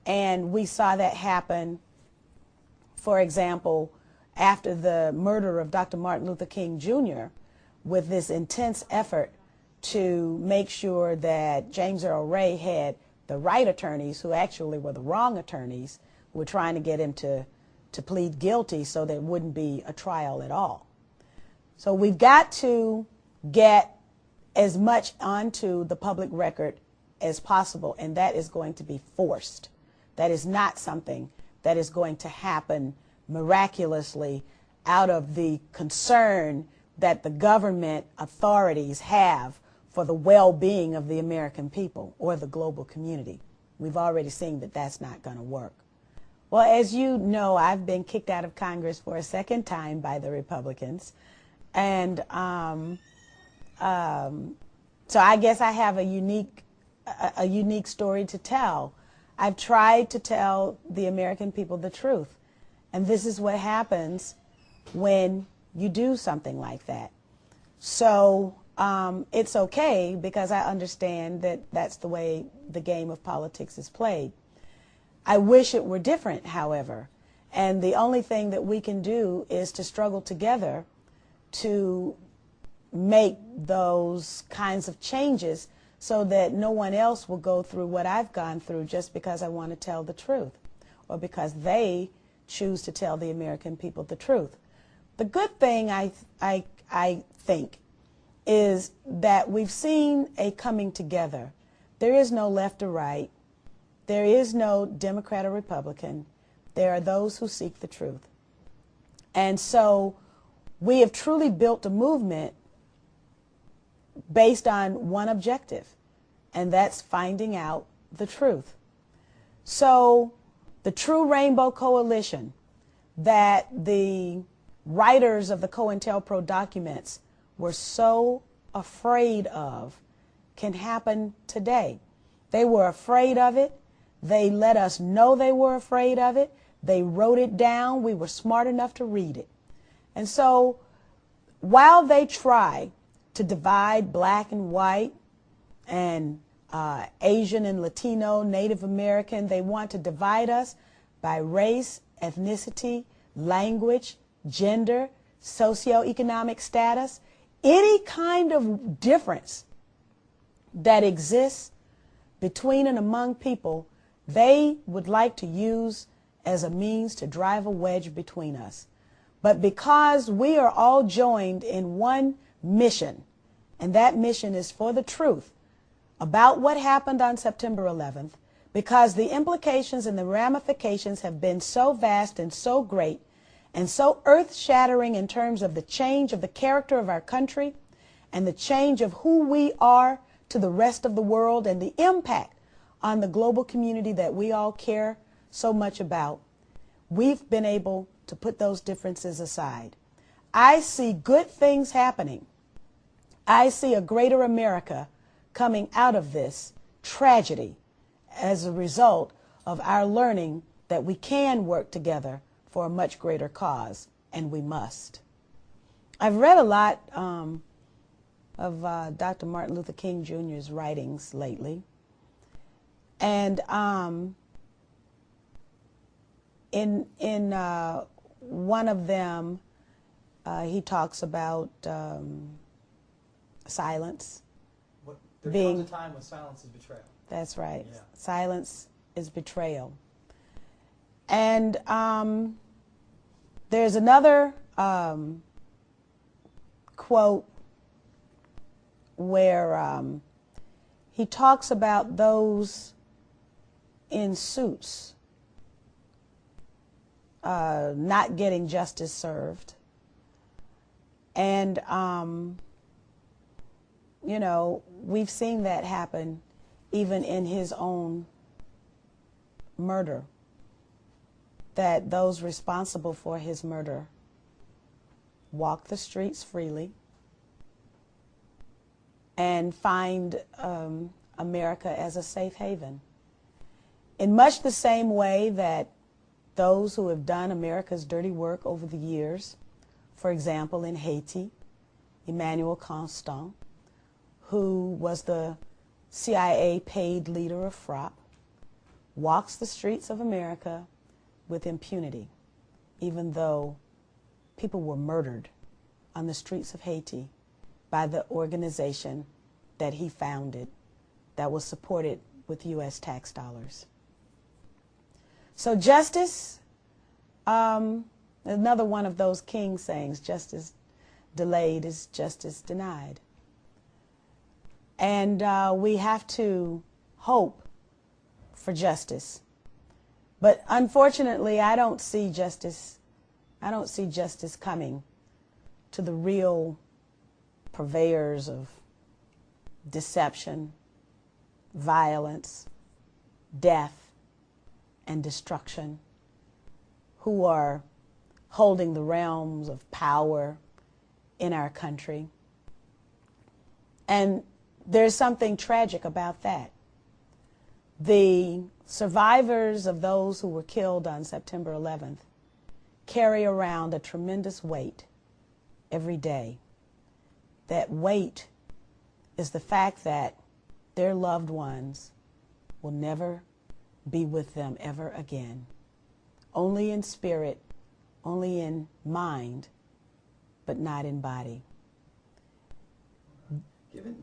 And we saw that happen, for example, after the murder of Dr. Martin Luther King Jr., with this intense effort to make sure that James Earl Ray had the right attorneys, who actually were the wrong attorneys, who were trying to get him to plead guilty so there wouldn't be a trial at all. So we've got to get as much onto the public record as possible, and that is going to be forced. That is not something that is going to happen miraculously out of the concern that the government authorities have for the well-being of the American people or the global community. We've already seen that that's not going to work. Well, as you know, I've been kicked out of Congress for a second time by the Republicans. And so I guess I have a unique story to tell. I've tried to tell the American people the truth. And this is what happens when you do something like that. So it's okay, because I understand that that's the way the game of politics is played. I wish it were different, however, and the only thing that we can do is to struggle together to make those kinds of changes so that no one else will go through what I've gone through just because I want to tell the truth, or because they choose to tell the American people the truth. The good thing, I think, is that we've seen a coming together. There is no left or right. There is no Democrat or Republican. There are those who seek the truth. And so we have truly built a movement based on one objective, and that's finding out the truth. So the True Rainbow Coalition that the writers of the COINTELPRO documents were so afraid of can happen today. They were afraid of it. They let us know they were afraid of it. They wrote it down. We were smart enough to read it. And so while they try to divide black and white and Asian and Latino, Native American, they want to divide us by race, ethnicity, language, gender, socioeconomic status, any kind of difference that exists between and among people, they would like to use as a means to drive a wedge between us. But because we are all joined in one mission, and that mission is for the truth about what happened on September 11th, because the implications and the ramifications have been so vast and so great and so earth-shattering in terms of the change of the character of our country and the change of who we are to the rest of the world and the impact on the global community that we all care so much about, we've been able to put those differences aside. I see good things happening. I see a greater America coming out of this tragedy as a result of our learning that we can work together for a much greater cause, and we must. I've read a lot of Dr. Martin Luther King Jr.'s writings lately, and in one of them, he talks about silence. There comes a time when silence is betrayal. That's right. Yeah. Silence is betrayal. And there's another quote where he talks about those in suits not getting justice served. And, you know, we've seen that happen even in his own murder, that those responsible for his murder walk the streets freely and find America as a safe haven. In much the same way that those who have done America's dirty work over the years, for example, in Haiti, Emmanuel Constant, who was the CIA paid leader of FROP, walks the streets of America with impunity, even though people were murdered on the streets of Haiti by the organization that he founded that was supported with U.S. tax dollars. So justice, another one of those king sayings, justice delayed is justice denied. And we have to hope for justice. But unfortunately, I don't see justice coming to the real purveyors of deception, violence, death, and destruction, who are holding the realms of power in our country. And there's something tragic about that. The survivors of those who were killed on September 11th carry around a tremendous weight every day. That weight is the fact that their loved ones will never be with them ever again. Only in spirit, only in mind, but not in body.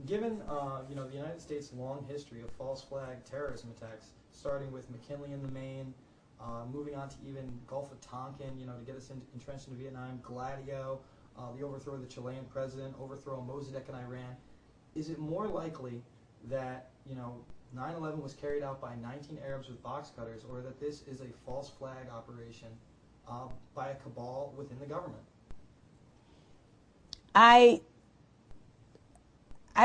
Given the United States' long history of false flag terrorism attacks, starting with McKinley in the Maine, moving on to even Gulf of Tonkin, to get us entrenched into Vietnam, Gladio, the overthrow of the Chilean president, overthrow of Mossadegh in Iran, is it more likely that 9/11 was carried out by 19 Arabs with box cutters, or that this is a false flag operation by a cabal within the government? I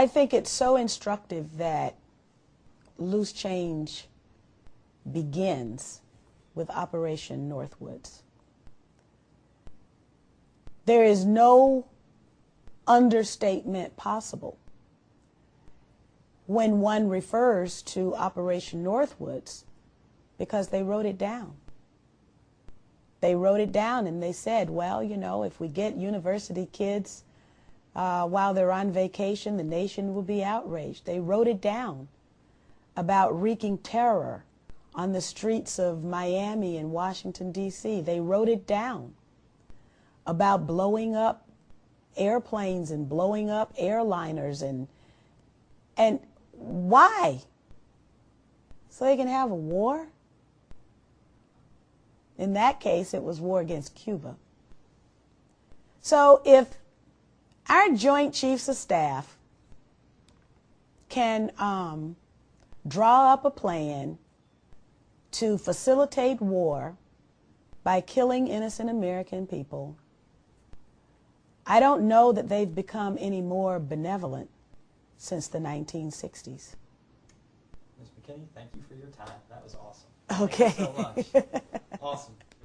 think it's so instructive that loose change begins with Operation Northwoods. There is no understatement possible when one refers to Operation Northwoods, because they wrote it down. They wrote it down and they said, well, if we get university kids while they're on vacation, the nation will be outraged. They wrote it down about wreaking terror on the streets of Miami and Washington, D.C. They wrote it down about blowing up airplanes and blowing up airliners. And why? So they can have a war? In that case, it was war against Cuba. So if our Joint Chiefs of Staff can draw up a plan to facilitate war by killing innocent American people, I don't know that they've become any more benevolent since the 1960s. Ms. McKinney, thank you for your time. That was awesome. Okay. Thank you so much. Awesome.